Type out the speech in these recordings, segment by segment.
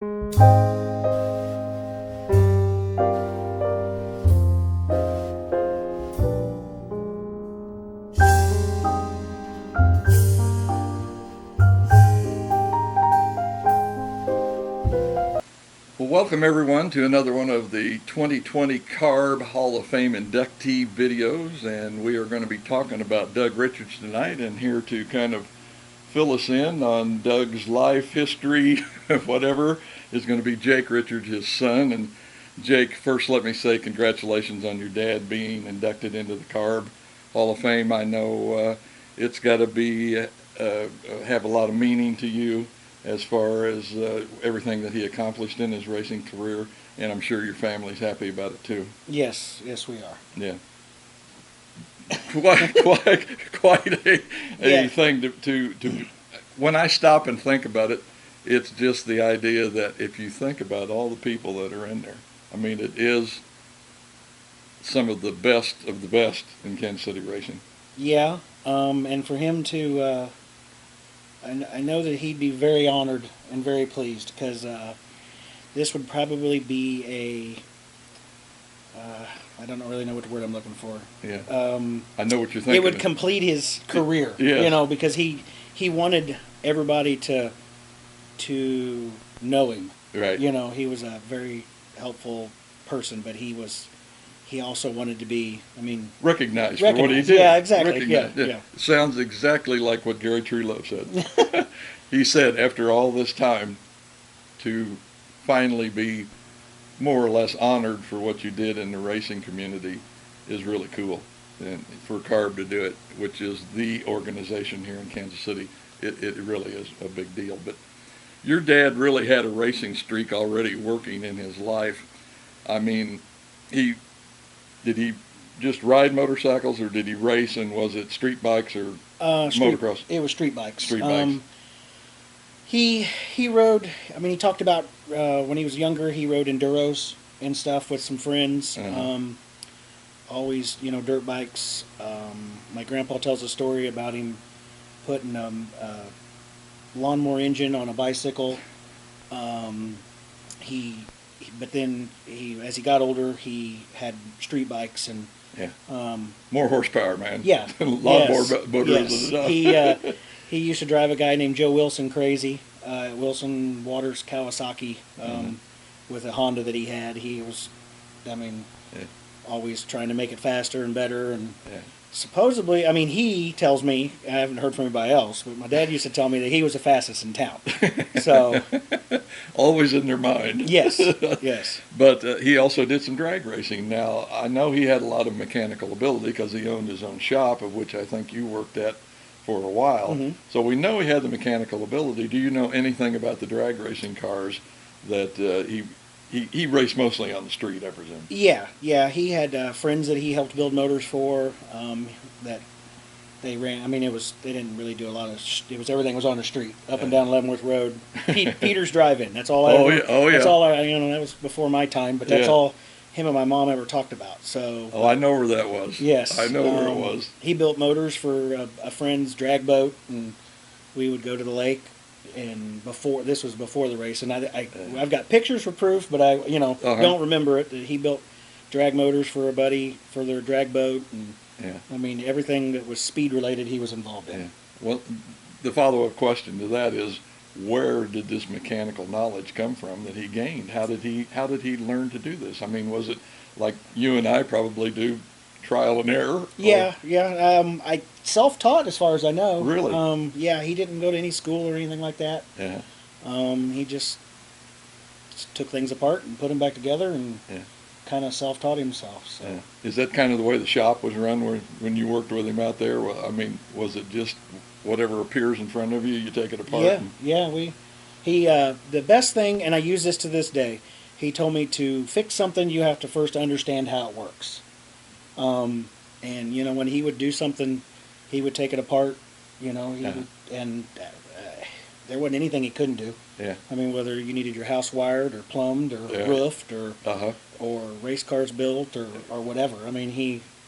Well, welcome everyone to another one of the 2020 CARB Hall of Fame inductee videos, and we are going to be talking about Doug Richards tonight, and here to kind of fill us in on Doug's life history, whatever, is going to be Jake Richards, his son. And Jake, first let me say congratulations on your dad being inducted into the CARB Hall of Fame. I know it's got to be have a lot of meaning to you as far as everything that he accomplished in his racing career, and I'm sure your family's happy about it too. Yes, we are. Yeah. quite a Yeah. thing to when I stop and think about it, it's just the idea that if you think about all the people that are in there, I mean, it is some of the best in Kansas City racing. Yeah, and for him to, I know that he'd be very honored and very pleased because this would probably be I don't really know what word I'm looking for. Yeah. I know what you're thinking. It would complete his career, yes. because he wanted everybody to know him. Right. He was a very helpful person, but he also wanted to be, recognized for what he did. Yeah, exactly. Yeah. It sounds exactly like what Gary Truelove said. He said after all this time to finally be more or less honored for what you did in the racing community is really cool. And for CARB to do it, which is the organization here in Kansas City, it really is a big deal. But your dad really had a racing streak already working in his life. I mean, did he just ride motorcycles, or did he race, and was it street bikes or motocross? It was street bikes. Street bikes. He rode. He talked about when he was younger. He rode enduros and stuff with some friends. Uh-huh. Always, dirt bikes. My grandpa tells a story about him putting a lawnmower engine on a bicycle. But then as he got older, he had street bikes and more horsepower, man. Yeah, a lot more yes. motors. He used to drive a guy named Joe Wilson crazy, Wilson Waters Kawasaki, with a Honda that he had. He was, always trying to make it faster and better. And supposedly, he tells me, I haven't heard from anybody else, but my dad used to tell me that he was the fastest in town. So always in their mind. Yes, yes. But he also did some drag racing. Now, I know he had a lot of mechanical ability because he owned his own shop, of which I think you worked at for a while. Mm-hmm. So we know he had the mechanical ability. Do you know anything about the drag racing cars that he raced mostly on the street, I presume? Yeah. He had friends that he helped build motors for that they ran. They didn't really do a lot of. Everything was on the street, up and down Leavenworth Road. Peter's Drive-In. That's all. Yeah. That's all I. That was before my time, but that's all him and my mom ever talked about. So. Oh, I know where that was. Yes. I know where it was. He built motors for a friend's drag boat, and we would go to the lake. And this was before the race, and I've got pictures for proof, but I don't remember it. He built drag motors for a buddy for their drag boat, and everything that was speed related, he was involved in. Yeah. Well, the follow-up question to that is, where did this mechanical knowledge come from that he gained? How did he learn to do this? Was it like you and I probably do, trial and error? Yeah. I self-taught as far as I know. Really? He didn't go to any school or anything like that. Yeah. He just took things apart and put them back together and kind of self-taught himself. So. Yeah. Is that kind of the way the shop was run when you worked with him out there? Well, was it just whatever appears in front of you, you take it apart? The best thing, and I use this to this day, he told me to fix something, you have to first understand how it works. And when he would do something, he would take it apart. And there wasn't anything he couldn't do. Yeah. Whether you needed your house wired or plumbed or roofed or race cars built or whatever.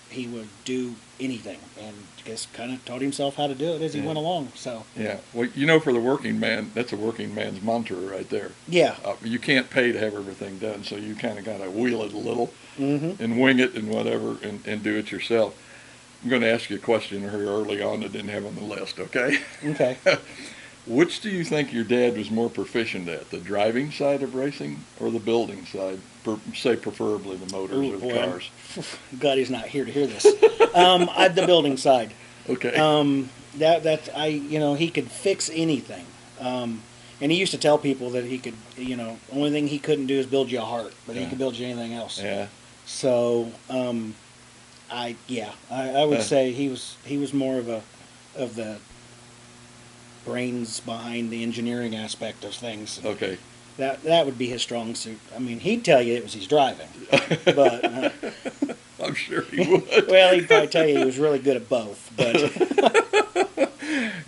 he would do anything, and just kind of taught himself how to do it as he went along. So yeah, well, you know, for the working man, that's a working man's mantra right there. yeah, You can't pay to have everything done, so you kind of got to wheel it a little mm-hmm. and wing it and whatever, and do it yourself. I'm going to ask you a question here early on that didn't have on the list, okay? Okay. Which do you think your dad was more proficient at, the driving side of racing or the building side? Say preferably the motors Ooh, or the boy, cars. God, he's not here to hear this. The building side. Okay. He could fix anything. And he used to tell people that he could, only thing he couldn't do is build you a heart, but he could build you anything else. Yeah. So, I would say he was more of the brains behind the engineering aspect of things. Okay. That would be his strong suit. I mean, he'd tell you it was his driving, but I'm sure he would. well, he'd probably tell you he was really good at both. But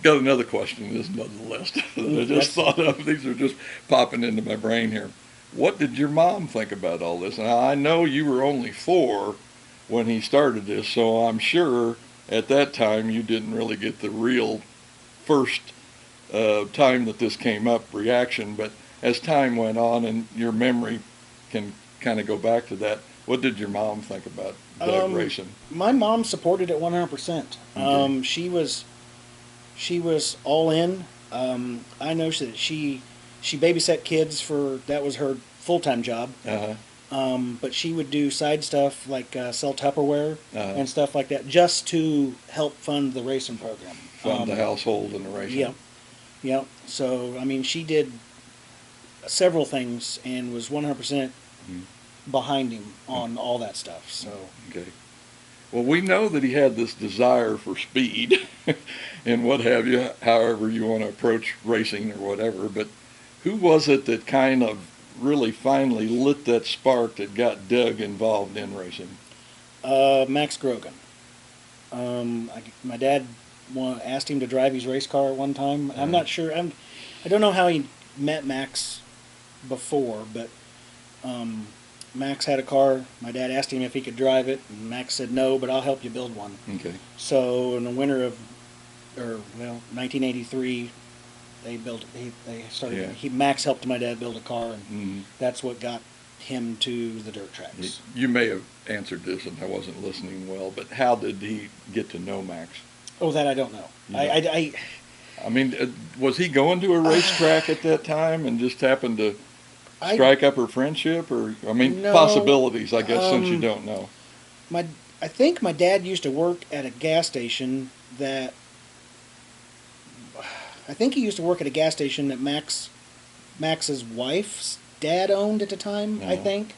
got another question. This is another list that I just thought of. These are just popping into my brain here. What did your mom think about all this? Now, I know you were only 4 when he started this, so I'm sure at that time you didn't really get the real first time that this came up reaction, but as time went on and your memory can kind of go back to that, what did your mom think about Doug racing? My mom supported it 100%. Okay. She was all in. I know that she babysat kids that was her full-time job. Uh-huh. But she would do side stuff like sell Tupperware Uh-huh. and stuff like that just to help fund the racing program. Fund the household and the racing. Yeah. Yeah. So, I mean, she did several things and was 100% behind him on all that stuff. So. Okay. Well, we know that he had this desire for speed and what have you, however you want to approach racing or whatever, but who was it that kind of really finally lit that spark that got Doug involved in racing? Max Grogan. My dad asked him to drive his race car at one time. I'm not sure. I don't know how he met Max before, but Max had a car. My dad asked him if he could drive it, and Max said no, but I'll help you build one. Okay. So in the winter of, 1983, they built. They started. Yeah. Max helped my dad build a car, and that's what got him to the dirt tracks. You may have answered this, and I wasn't listening well, but how did he get to know Max? Oh, that I don't know. I mean, was he going to a racetrack at that time and just happened to strike up a friendship, or No, possibilities? I guess since you don't know. I think my dad used to work at a gas station that. I think he used to work at a gas station that Max's wife's dad owned at the time. I think.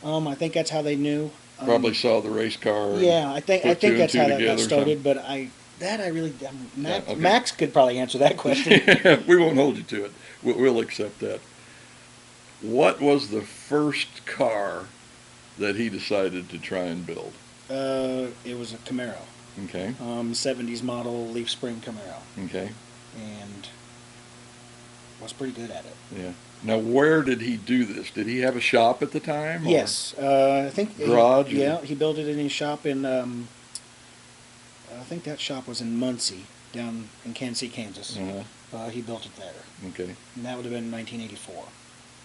I think that's how they knew. Probably saw the race car. Yeah, I think that's how that got started. But Okay. Max could probably answer that question. We won't hold you to it. We'll accept that. What was the first car that he decided to try and build? It was a Camaro. Okay. 70s model leaf spring Camaro. Okay. And was pretty good at it. Yeah. Now, where did he do this? Did he have a shop at the time? Yes. I think. Garage? He built it in his shop in. I think that shop was in Muncie, down in Kansas City, Kansas. Uh-huh. He built it there. Okay. And that would have been 1984.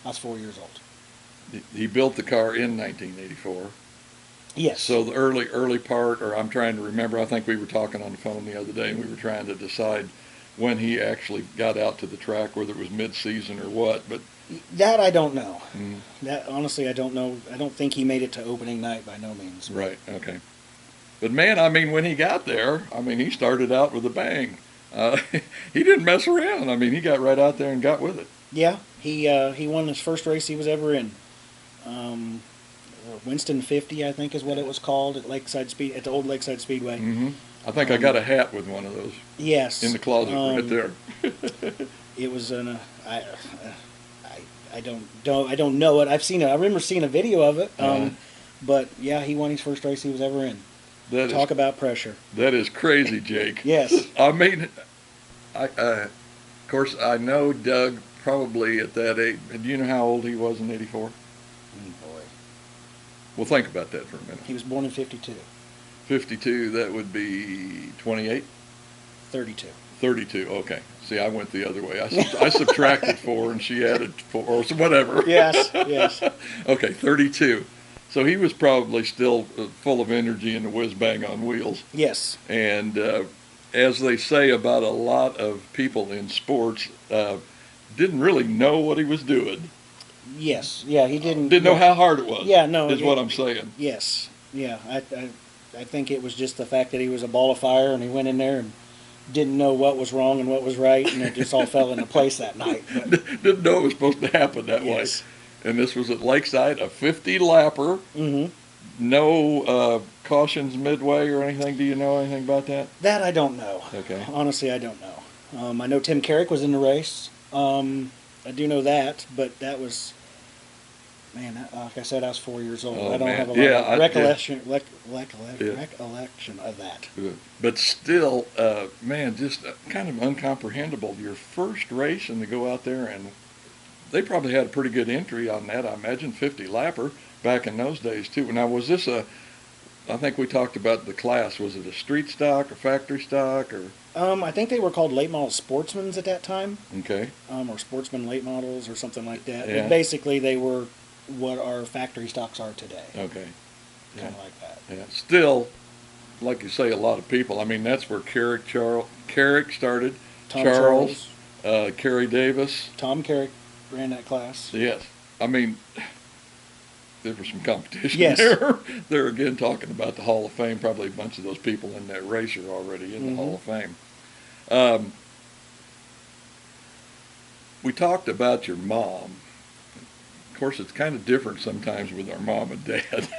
I was 4 years old. He built the car in 1984. Yes. So the early part, or I'm trying to remember, I think we were talking on the phone the other day, and we were trying to decide when he actually got out to the track, whether it was mid-season or what. But that I don't know. That honestly, I don't know. I don't think he made it to opening night by no means. Right. Okay. But man, when he got there, he started out with a bang. He didn't mess around. He got right out there and got with it. Yeah, he won his first race he was ever in. Winston 50, I think, is what it was called at the old Lakeside Speedway. Mm-hmm. I think I got a hat with one of those. Yes. In the closet right there. It was I don't know it. I've seen it. I remember seeing a video of it. But yeah, he won his first race he was ever in. Talk about pressure. That is crazy, Jake. Yes. Of course, I know Doug probably at that age. Do you know how old he was in '84? Boy. Well, think about that for a minute. He was born in '52. 52, that would be 28? 32. 32, okay. See, I went the other way. I subtracted 4 and she added 4, or whatever. Yes, yes. Okay, 32. So he was probably still full of energy and a whiz bang on wheels. Yes. And as they say about a lot of people in sports, didn't really know what he was doing. Yes. Yeah, he didn't. Didn't know how hard it was. Yeah, no. Is what I'm saying. Yes. Yeah. I think it was just the fact that he was a ball of fire and he went in there and didn't know what was wrong and what was right, and it just all fell into place that night. But, didn't know it was supposed to happen that yes. way. And this was at Lakeside, a 50 lapper. Mm-hmm. No cautions midway or anything. Do you know anything about that? That I don't know. Okay. Honestly, I don't know. I know Tim Carrick was in the race. I do know that, but that was, man, like I said, I was 4 years old. Oh, I don't man. have a lot Yeah, of recollection, Yeah. recollection of that. But still, man, just kind of uncomprehendable. Your first race and to go out there, and they probably had a pretty good entry on that. I imagine 50 lapper back in those days too. Now, was this I think we talked about the class. Was it a street stock or factory stock or? I think they were called late model sportsmans at that time. Okay. Or sportsman late models or something like that. Yeah. But basically, they were what our factory stocks are today. Okay. Kind of like that. Yeah. Still, like you say, a lot of people. I mean, that's where Carrick started. Tom Charles, Kerry Davis. Tom Carrick ran that class. Yes. I mean, there was some competition Yes. there. They're again talking about the Hall of Fame. Probably a bunch of those people in that race are already in the Hall of Fame. We talked about your mom. Of course, it's kind of different sometimes with our mom and dad.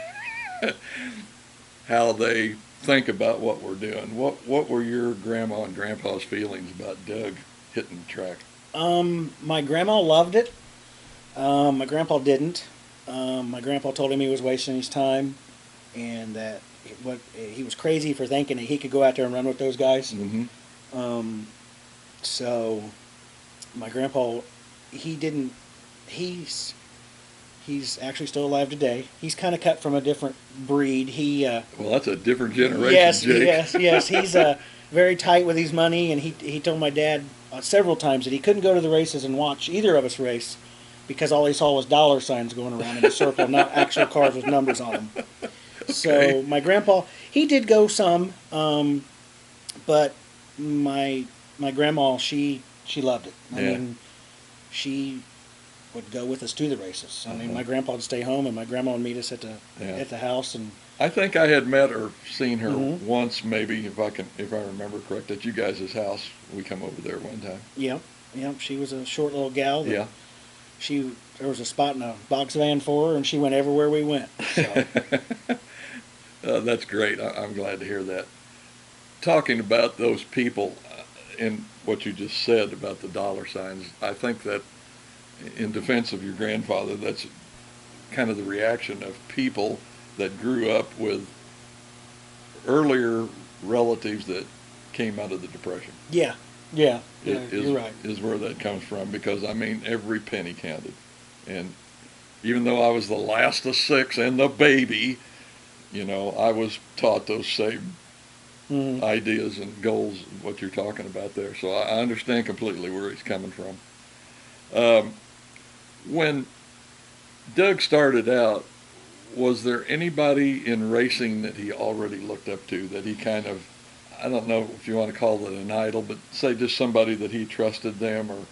How they think about what we're doing. What were your grandma and grandpa's feelings about Doug hitting the track? My grandma loved it. My grandpa didn't. My grandpa told him he was wasting his time, and that he was crazy for thinking that he could go out there and run with those guys. Mm-hmm. So my grandpa, he didn't. He's actually still alive today. He's kind of cut from a different breed. Well, that's a different generation, yes, Jake. yes. He's very tight with his money, and he told my dad several times that he couldn't go to the races and watch either of us race because all he saw was dollar signs going around in a circle, not actual cars with numbers on them. Okay. So my grandpa, he did go some, but my grandma, she loved it. I mean, she would go with us to the races. I mean, my grandpa would stay home, and my grandma would meet us at the house. And I think I had met or seen her once, maybe if I remember correct, at you guys' house. We come over there one time. Yep. She was a short little gal. Yeah. There was a spot in a box van for her, and she went everywhere we went. So. That's great. I'm glad to hear that. Talking about those people and what you just said about the dollar signs, I think that in defense of your grandfather, that's kind of the reaction of people that grew up with earlier relatives that came out of the Depression. Yeah, you're right. Is where that comes from, because, I mean, every penny counted. And even though I was the last of 6 and the baby, I was taught those same ideas and goals, what you're talking about there. So I understand completely where he's coming from. When Doug started out, was there anybody in racing that he already looked up to, that he kind of, I don't know if you want to call it an idol, but say just somebody that he trusted them or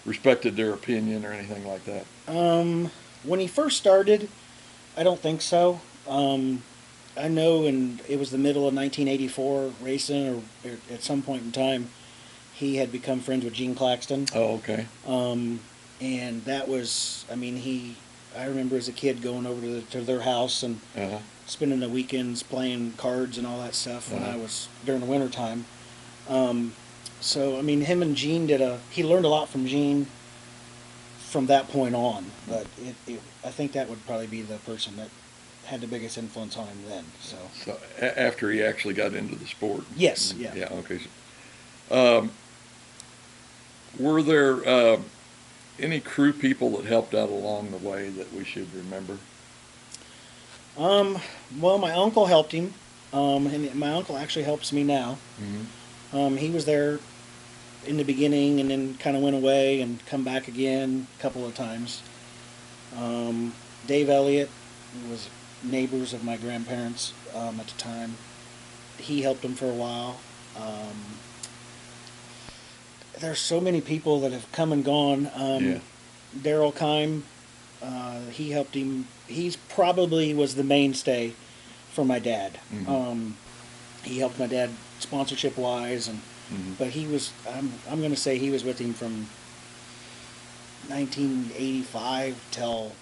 respected their opinion or anything like that? When he first started, I don't think so. I know, and it was the middle of 1984 racing, or at some point in time, he had become friends with Gene Claxton. Oh, okay. And that was, I remember as a kid going over to their house and spending the weekends playing cards and all that stuff when I was during the winter time. So, him and Gene he learned a lot from Gene from that point on, but I think that would probably be the person that had the biggest influence on him then. So after he actually got into the sport? Yes, yeah. Yeah, okay. Were there any crew people that helped out along the way that we should remember? Well, my uncle helped him. And my uncle actually helps me now. Mm-hmm. He was there in the beginning and then kind of went away and come back again a couple of times. Dave Elliott was neighbors of my grandparents at the time. He helped them for a while. There's so many people that have come and gone. Yeah. Daryl Kime, he helped him. He's probably was the mainstay for my dad. Mm-hmm. He helped my dad sponsorship wise, and Mm-hmm. but he was. I'm going to say he was with him from 1985 till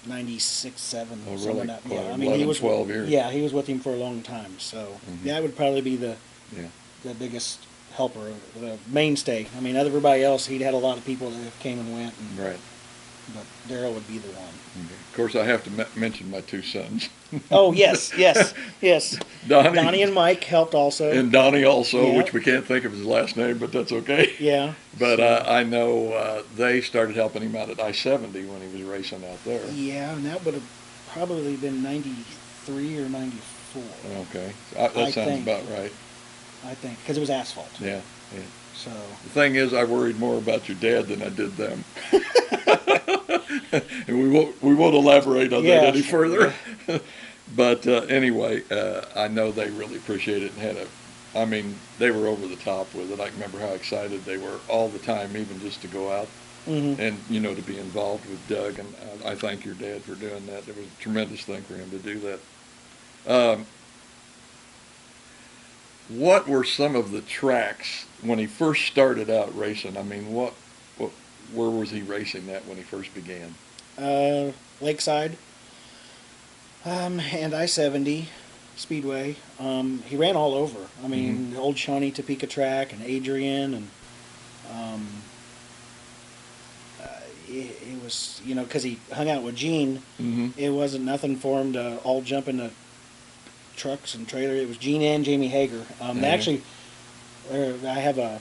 96, 7, Oh, something really? like that. Well, Yeah, I mean 11, he was 12 years. Yeah, he was with him for a long time. So Mm-hmm. that would probably be the Yeah. biggest helper, the mainstay. I mean, everybody else, he'd had a lot of people that came and went, Right. but Daryl would be the one. Okay. Of course, I have to mention my two sons. Oh yes, yes, yes. Donnie and Mike helped also. And Donnie also, Yeah. which we can't think of his last name, but that's okay. Yeah. But So- I know they started helping him out at I-70 when he was racing out there. Yeah, and that would have probably been 93 or 94. Okay, I that sounds think. about right. I think, because it was asphalt. Yeah, yeah. So The thing is, I worried more about your dad than I did them. And we won't elaborate on that any further. But anyway, I know they really appreciate it and I mean, they were over the top with it. I remember how excited they were all the time, even just to go out mm-hmm. and, to be involved with Doug. And I thank your dad for doing that. It was a tremendous thing for him to do that. What were some of the tracks when he first started out racing? I mean, where was he racing at when he first began? Lakeside, and I-70 Speedway. He ran all over. I mean, Old Shawnee Topeka track and Adrian, and it was, because he hung out with Gene. Mm-hmm. It wasn't nothing for him to all jump into trucks and trailers. It was Gene and Jamie Hager. They actually, I have a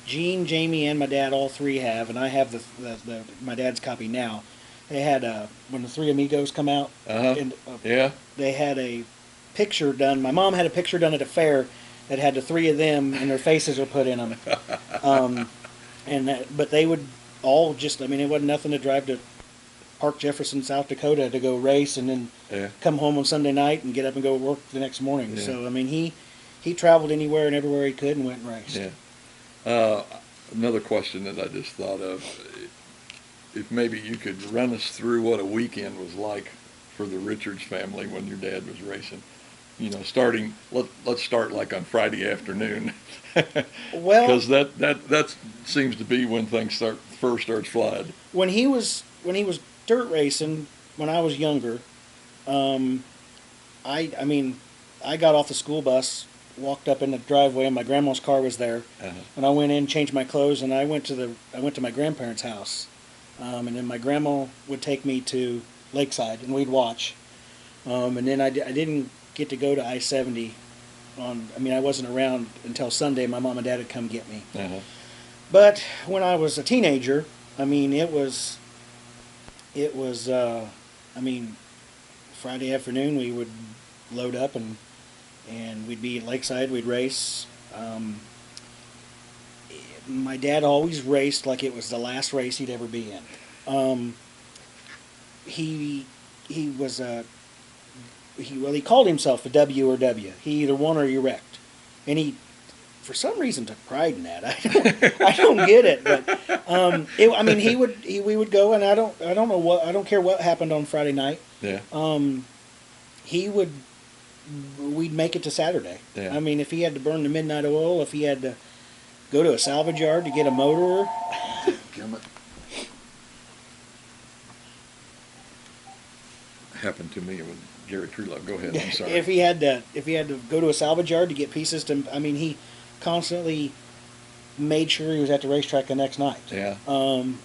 Gene, Jamie, and my dad. All three have, and I have the my dad's copy now. They had when the Three Amigos come out. And, Yeah. They had a picture done. My mom had a picture done at a fair that had the three of them, and their faces are put in them. But they would all just. I mean, it wasn't nothing to drive to Park Jefferson, South Dakota, to go race, and then come home on Sunday night and get up and go work the next morning. Yeah. So I mean, he traveled anywhere and everywhere he could and went and raced. Yeah. Another question that I just thought of, if maybe you could run us through what a weekend was like for the Richards family when your dad was racing. Let's start like on Friday afternoon. Well, because that seems to be when things first starts flying. When he was dirt racing, when I was younger, I got off the school bus, walked up in the driveway, and my grandma's car was there. And I went in, changed my clothes, and I went to my grandparents' house. And then my grandma would take me to Lakeside, and we'd watch. And then I didn't get to go to I-70 I wasn't around until Sunday. My mom and dad had come get me. But when I was a teenager, it was Friday afternoon we would load up and we'd be at Lakeside, we'd race. My dad always raced like it was the last race he'd ever be in. He called himself a W or W. He either won or he wrecked, and he, for some reason, took pride in that. I don't get it, but we would go, and I don't care what happened on Friday night. Yeah. We'd make it to Saturday. Yeah. If he had to burn the midnight oil, if he had to go to a salvage yard to get a motor. Damn it. Happened to me with Gary Truelove. Go ahead. I'm sorry. If he had to go to a salvage yard to get pieces to, he constantly made sure he was at the racetrack the next night. Yeah. And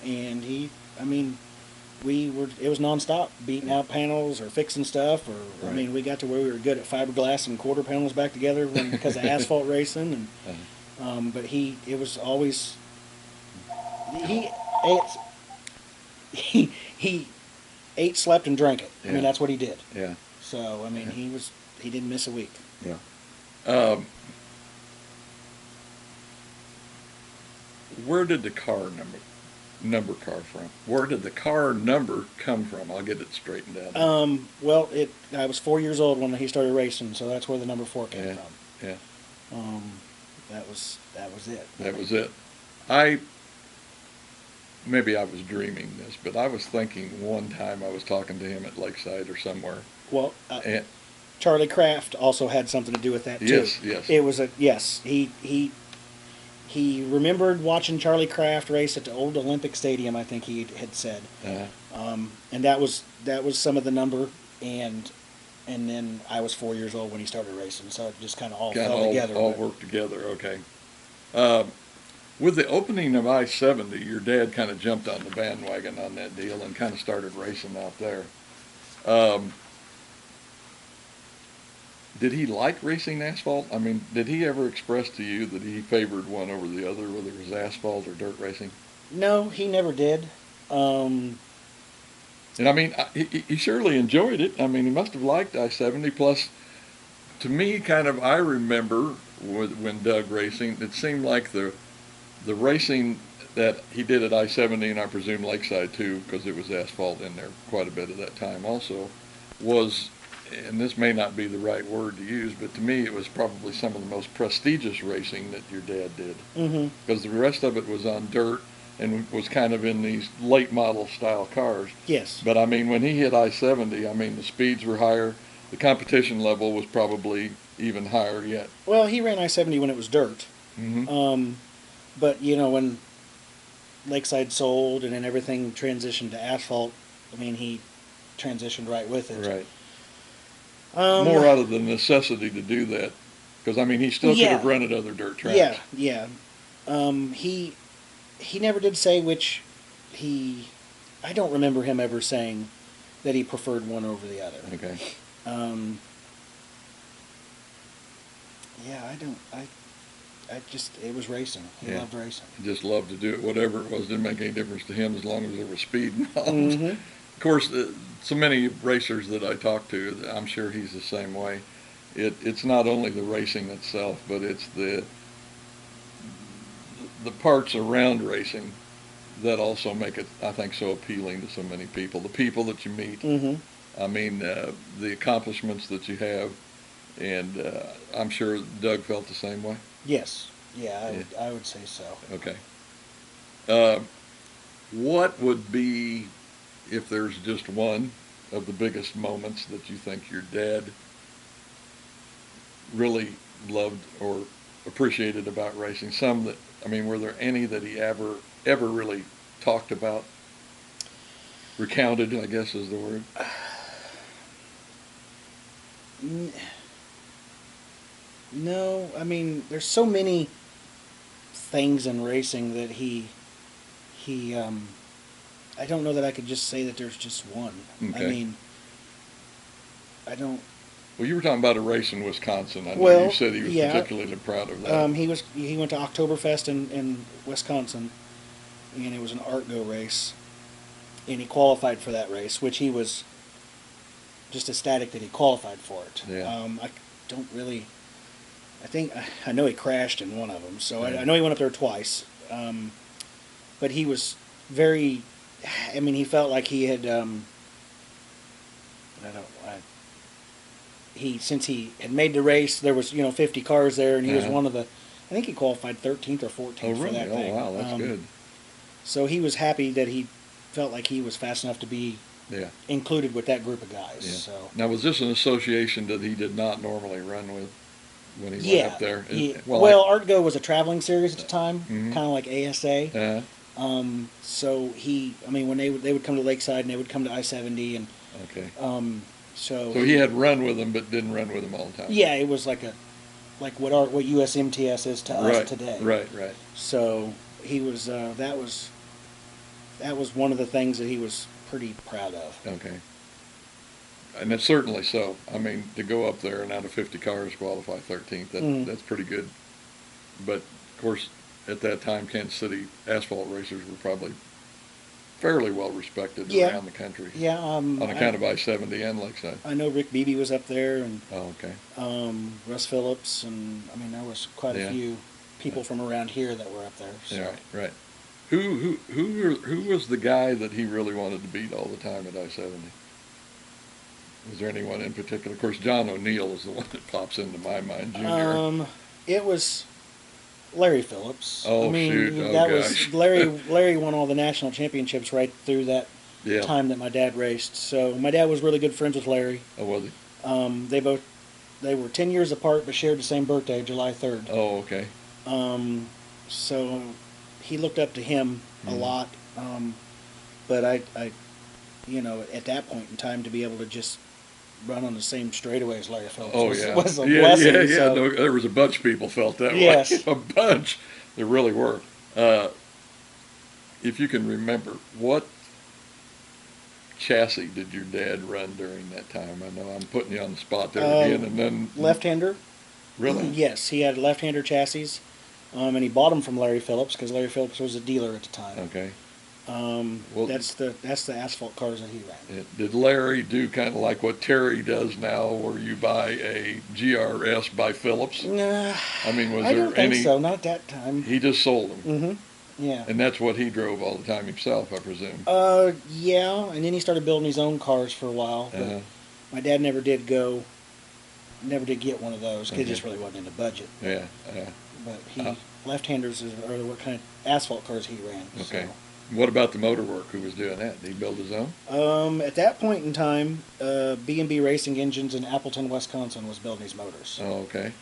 it was nonstop, beating out panels or fixing stuff, or right. We got to where we were good at fiberglass and quarter panels back together because of asphalt racing, and but it was always he ate, slept, and drank it. Yeah. That's what he did. Yeah. So he was he didn't miss a week. Yeah. Um, where did the car number car from? Where did the car number come from? I'll get it straightened out. Well, I was 4 years old when he started racing, so that's where the number 4 came Yeah. from. Yeah. That was it. That was it. Maybe I was dreaming this, but I was thinking one time I was talking to him at Lakeside or somewhere. Well, And Charlie Kraft also had something to do with that too. yes, yes. It was he remembered watching Charlie Kraft race at the old Olympic Stadium. I think he had said, and that was some of the number, and then I was 4 years old when he started racing, so it just kind of all fell together. All worked together. Okay. With the opening of I-70, your dad kind of jumped on the bandwagon on that deal and kind of started racing out there. Did he like racing asphalt? I mean, did he ever express to you that he favored one over the other, whether it was asphalt or dirt racing? No, he never did. And I mean, he surely enjoyed it. I mean, he must have liked I-70. Plus, to me, I remember when Doug racing, it seemed like the racing that he did at I-70, and I presume Lakeside too, because it was asphalt in there quite a bit at that time also, was, and this may not be the right word to use, but to me it was probably some of the most prestigious racing that your dad did. Because the rest of it was on dirt and was kind of in these late model style cars. Yes. But I mean, when he hit I-70, I mean, the speeds were higher, the competition level was probably even higher yet. Well, he ran I-70 when it was dirt. But, when Lakeside sold and then everything transitioned to asphalt, I mean, he transitioned right with it. Right. More out of the necessity to do that. Because, I mean, he still could have run at other dirt tracks. Yeah. He never did say which I don't remember him ever saying that he preferred one over the other. Okay. It was racing. He loved racing. He just loved to do it. Whatever it was, didn't make any difference to him as long as there was speed involved. Of course, so many racers that I talk to, I'm sure he's the same way. It's not only the racing itself, but it's the parts around racing that also make it, I think, so appealing to so many people. The people that you meet. I mean, the accomplishments that you have, and I'm sure Doug felt the same way. Yes. Yeah, I would say so. Okay. What would be, if there's just one of the biggest moments that you think your dad really loved or appreciated about racing? Some that, I mean, were there any that he ever really talked about? Recounted, I guess is the word. No, I mean, there's so many things in racing that I don't know that I could just say that there's just one. Okay. I mean, I don't. Well, you were talking about a race in Wisconsin. I know you said he was particularly proud of that. He went to Oktoberfest in Wisconsin, and it was an ART-GO race, and he qualified for that race, which he was just ecstatic that he qualified for it. Yeah. I don't really. I know he crashed in one of them, so I know he went up there twice. But he was very. I mean, he felt like he had. Since he had made the race, there was 50 cars there, and he was one of the. I think he qualified 13th or 14th for that thing. Oh, wow, that's good. So he was happy that he felt like he was fast enough to be included with that group of guys. Yeah. So now, was this an association that he did not normally run with when he went up there? ART-GO was a traveling series at the time, kind of like ASA. So when they would come to Lakeside and they would come to I-70 and. Okay. So he had run with them, but didn't run with them all the time. Yeah, it was like what USMTS is to us today. Right. So he was that was one of the things that he was pretty proud of. Okay. And it's certainly so. I mean, to go up there and out of 50 cars qualify 13th, that's pretty good. But of course, at that time, Kansas City asphalt racers were probably fairly well respected Yeah. around the country. Yeah. On account of I-70 and Lakeside. I know Rick Beebe was up there, and Oh, okay. Russ Phillips, and I mean there was quite a Yeah. few people from around here that were up there. So. Yeah, right. Who was the guy that he really wanted to beat all the time at I-70? Was there anyone in particular? Of course, John O'Neill is the one that pops into my mind, Junior. It was Larry Phillips. Oh, I mean, shoot. Oh, that gosh. was Larry. Larry won all the national championships right through that Yeah. time that my dad raced. So my dad was really good friends with Larry. Oh, was he? They were 10 years apart, but shared the same birthday, July 3rd. Oh, okay. So he looked up to him a lot. But I, at that point in time, to be able to just run on the same straightaway as Larry Phillips was a blessing. Yeah. So. No, there was a bunch of people felt that Yes. way. A bunch. There really were. If you can remember, what chassis did your dad run during that time? I know I'm putting you on the spot there again, and then left-hander. Really? Yes, he had left-hander chassis, and he bought them from Larry Phillips because Larry Phillips was a dealer at the time. Okay. Well, that's the asphalt cars that he ran. Did Larry do kind of like what Terry does now, where you buy a GRS by Phillips? Nah, I mean, was I there don't think any? so. Not at that time. He just sold them. Mm-hmm. Yeah. And that's what he drove all the time himself, I presume. Yeah, and then he started building his own cars for a while. But my dad never did get one of those because it just really wasn't in the budget. Yeah. But left-handers are what kind of asphalt cars he ran. Okay. So. What about the motor work? Who was doing that? Did he build his own? At that point in time, B&B Racing Engines in Appleton, Wisconsin was building these motors. Oh, okay.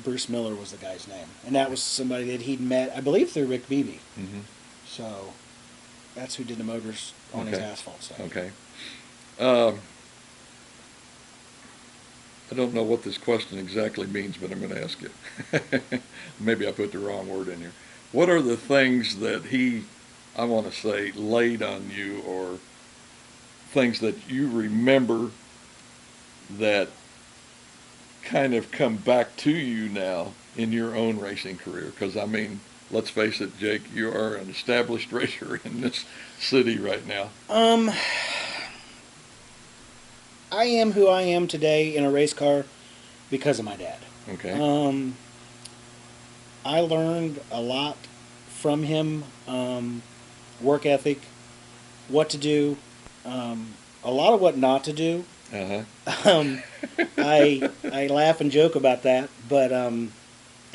Bruce Miller was the guy's name. And that was somebody that he'd met, I believe, through Rick Beebe. Mm-hmm. So that's who did the motors on his asphalt side. Okay. I don't know what this question exactly means, but I'm going to ask you. Maybe I put the wrong word in here. What are the things that he, I want to say, laid on you, or things that you remember that kind of come back to you now in your own racing career? Because, I mean, let's face it, Jake, you are an established racer in this city right now. I am who I am today in a race car because of my dad. Okay. I learned a lot from him, work ethic, what to do, a lot of what not to do. I laugh and joke about that, but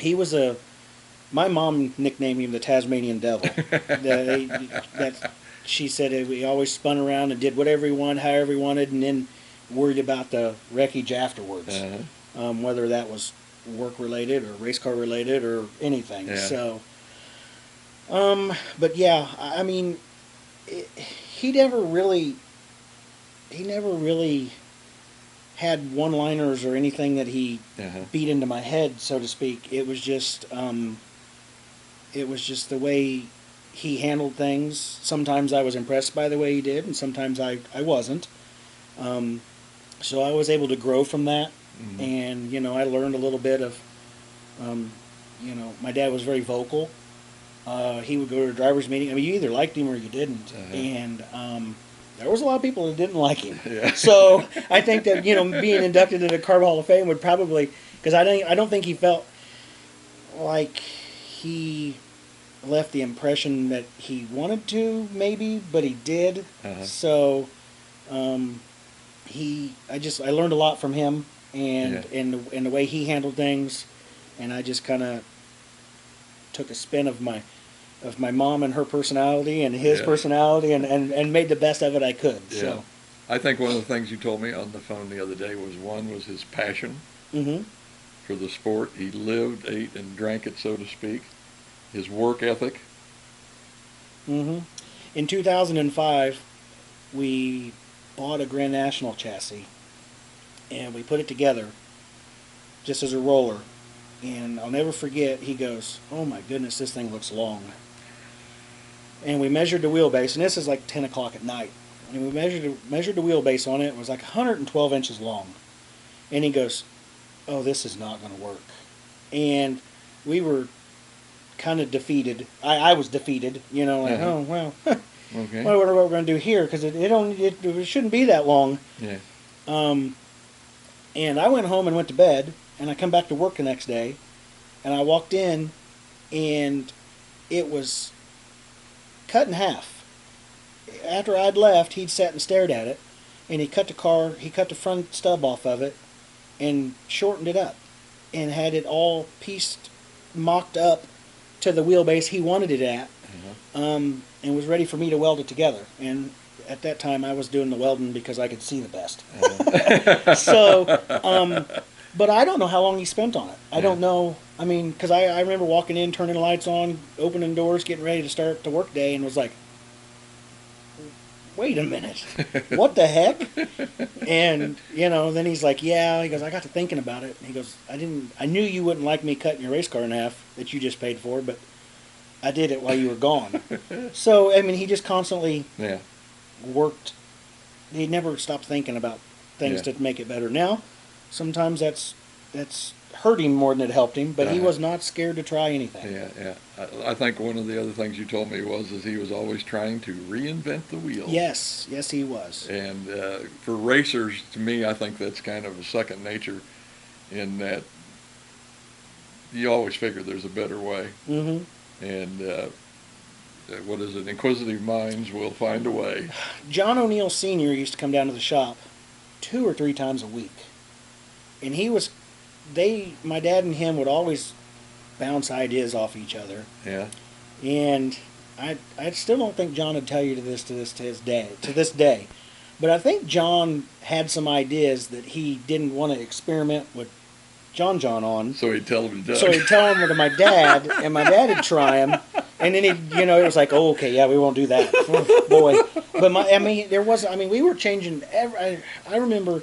he was my mom nicknamed him the Tasmanian Devil. She said he always spun around and did whatever he wanted, however he wanted, and then worried about the wreckage afterwards, whether that was work related or race car related or anything. Yeah. So, but yeah, I mean, he never really had one-liners or anything that he beat into my head, so to speak. It was just the way he handled things. Sometimes I was impressed by the way he did, and sometimes I wasn't. So I was able to grow from that, and I learned a little bit of, my dad was very vocal. He would go to a driver's meeting. I mean, you either liked him or you didn't, and there was a lot of people that didn't like him. Yeah. So I think that being inducted into the CARB Hall of Fame would probably, because I don't think he felt like he left the impression that he wanted to, maybe, but he did. So. I learned a lot from him and the way he handled things, and I just kind of took a spin of my mom and her personality and his personality and made the best of it I could. Yeah. So I think one of the things you told me on the phone the other day was his passion for the sport. He lived, ate, and drank it, so to speak. His work ethic. In 2005, we bought a Grand National chassis, and we put it together just as a roller. And I'll never forget, he goes, "Oh my goodness, this thing looks long." And we measured the wheelbase, and this is like 10 o'clock at night. And we measured the wheelbase on it. It was like 112 inches long. And he goes, "Oh, this is not going to work." And we were kind of defeated. I was defeated, oh, well. Okay. Well, I wonder what we're going to do here because it shouldn't be that long. Yeah. Um, and I went home and went to bed, and I come back to work the next day, and I walked in, and it was cut in half. After I'd left, he'd sat and stared at it, and he cut the front stub off of it, and shortened it up, and had it all mocked up to the wheelbase he wanted it at, and was ready for me to weld it together. And at that time, I was doing the welding because I could see the best. So, but I don't know how long he spent on it. I don't know. I mean, because I remember walking in, turning the lights on, opening doors, getting ready to start the work day, and was like, wait a minute, what the heck? And, then he's like, yeah, he goes, I got to thinking about it. He goes, I knew you wouldn't like me cutting your race car in half that you just paid for, but I did it while you were gone. So, I mean, he just constantly worked. He never stopped thinking about things to make it better. Now, sometimes that's hurt him more than it helped him, but he was not scared to try anything. Yeah. I think one of the other things you told me was he was always trying to reinvent the wheel. Yes, he was. And for racers, to me, I think that's kind of a second nature in that you always figure there's a better way. Mm-hmm. And what is it? Inquisitive minds will find a way. John O'Neill Sr. used to come down to the shop 2 or 3 times a week. And my dad and him would always bounce ideas off each other. Yeah. And I still don't think John would tell you to this day. But I think John had some ideas that he didn't want to experiment with John on. So he'd tell him to Doug. So he'd tell him to my dad, and my dad would try him. And then it was like, oh, okay, yeah, we won't do that. Oh, boy. But we were changing I remember,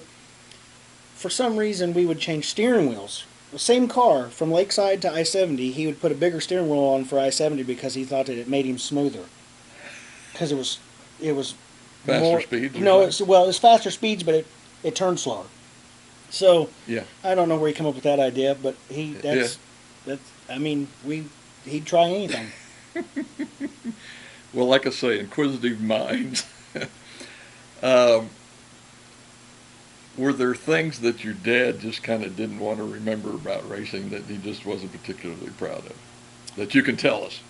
for some reason, we would change steering wheels. The same car, from Lakeside to I-70, he would put a bigger steering wheel on for I-70 because he thought that it made him smoother. Because it was faster speeds? No, it was faster speeds, but it turned slower. So, yeah. I don't know where he came up with that idea, but he'd try anything. Well, like I say, inquisitive minds. Were there things that your dad just kind of didn't want to remember about racing that he just wasn't particularly proud of, that you can tell us?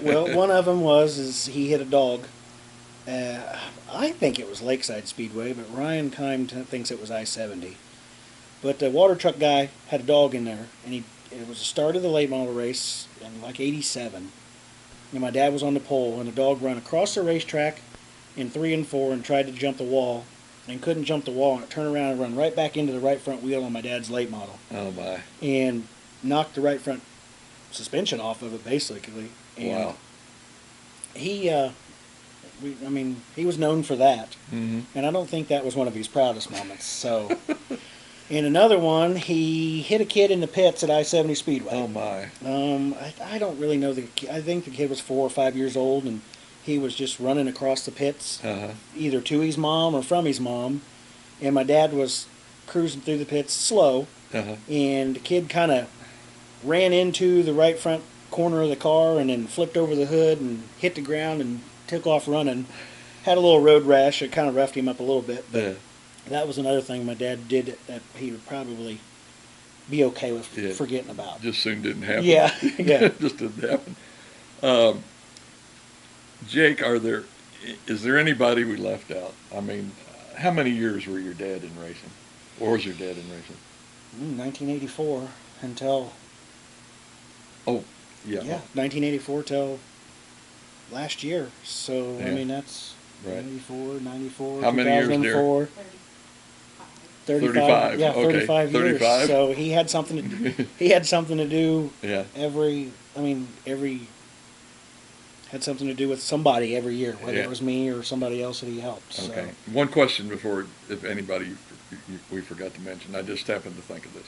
Well, one of them is he hit a dog. I think it was Lakeside Speedway, but Ryan Kime thinks it was I-70. But the water truck guy had a dog in there, and it was the start of the late model race in like '87. And my dad was on the pole, and the dog ran across the racetrack in 3 and 4 and tried to jump the wall, and couldn't jump the wall, and it turned around and run right back into the right front wheel on my dad's late model. Oh, my. And knocked the right front suspension off of it, basically. And wow. He was known for that. Mm-hmm. And I don't think that was one of his proudest moments. So, in another one, he hit a kid in the pits at I-70 Speedway. Oh, my. I don't really know I think the kid was 4 or 5 years old, and he was just running across the pits, either to his mom or from his mom. And my dad was cruising through the pits slow, and the kid kind of ran into the right front corner of the car and then flipped over the hood and hit the ground and took off running. Had a little road rash. It kind of roughed him up a little bit, but that was another thing my dad did that he would probably be okay with forgetting about. Just soon didn't happen. Yeah. Just didn't happen. Jake, is there anybody we left out? I mean, how many years were your dad in racing? Or was your dad in racing? 1984 until... Oh, yeah. Yeah, 1984 till last year. So, I mean, that's right. 94, how many years, dear? 35. Yeah, okay. 35 years. 35? So he had something to do had something to do with somebody every year, whether it was me or somebody else that he helped. Okay. So. One question before, if anybody we forgot to mention, I just happened to think of this.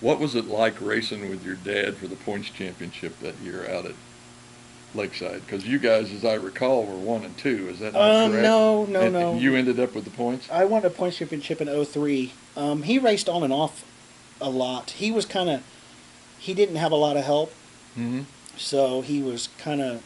What was it like racing with your dad for the points championship that year out at Lakeside? Because you guys, as I recall, were 1 and 2. Is that not correct? No. You ended up with the points? I won a points championship in '03. He raced on and off a lot. He didn't have a lot of help. Mm-hmm. So he was kind of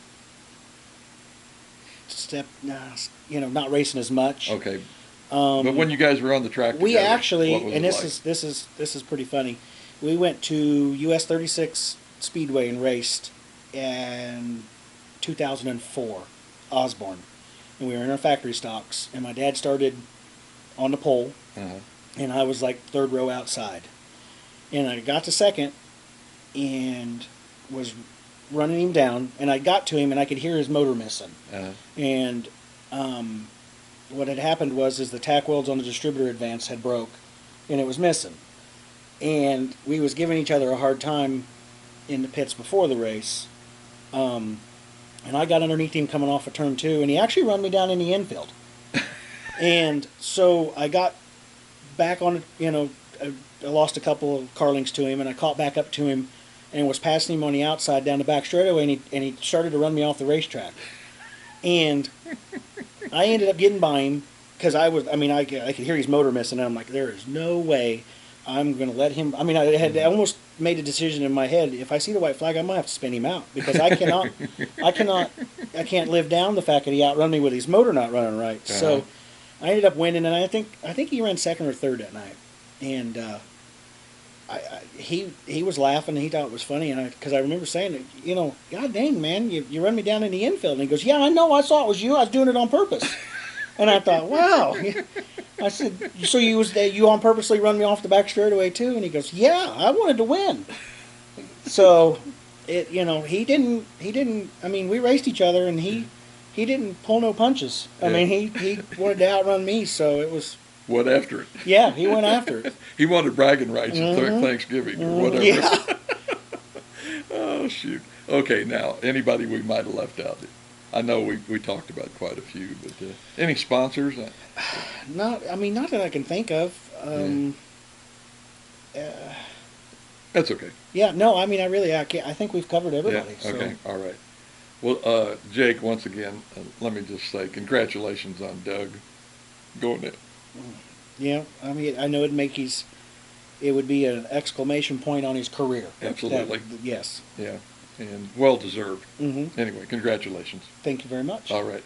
step, not racing as much. Okay. But when you guys were on the track We together, actually, what was and it this is pretty funny. We went to US 36 Speedway and raced in 2004, Osborne, and we were in our factory stocks. And my dad started on the pole, uh-huh. and I was like third row outside. And I got to second, and was running him down. And I got to him, and I could hear his motor missing. Uh-huh. And what had happened was the tack welds on the distributor advance had broke, and it was missing. And we was giving each other a hard time in the pits before the race. And I got underneath him coming off of turn 2, and he actually run me down in the infield. And so I got back on, I lost a couple of car links to him, and I caught back up to him and was passing him on the outside down the back straightaway, and he started to run me off the racetrack. And I ended up getting by him because I could hear his motor missing, and I'm like, there is no way I'm going to let him. I had almost made a decision in my head. If I see the white flag, I might have to spin him out because I can't live down the fact that he outrun me with his motor not running right. Uh-huh. So I ended up winning, and I think he ran second or third that night. And he was laughing, and he thought it was funny, and because I remember saying, God dang, man, you run me down in the infield. And he goes, yeah, I know, I saw it was you. I was doing it on purpose. And I thought, wow. I said, so you on purposely run me off the back straightaway too? And he goes, yeah, I wanted to win. So he didn't. We raced each other, and he didn't pull no punches. He wanted to outrun me, so it was. Went after it. Yeah, he went after it. He wanted bragging rights at Thanksgiving or whatever. Yeah. Oh, shoot. Okay, now, anybody we might have left out? I know we talked about quite a few, but any sponsors? Not that I can think of. That's okay. Yeah, no, I can't. I think we've covered everybody. Yeah, okay, all right. Well, Jake, once again, let me just say congratulations on Doug going in. Yeah, I know it would be an exclamation point on his career. Absolutely. Yes. Yeah, and well deserved. Mm-hmm. Anyway, congratulations. Thank you very much. All right.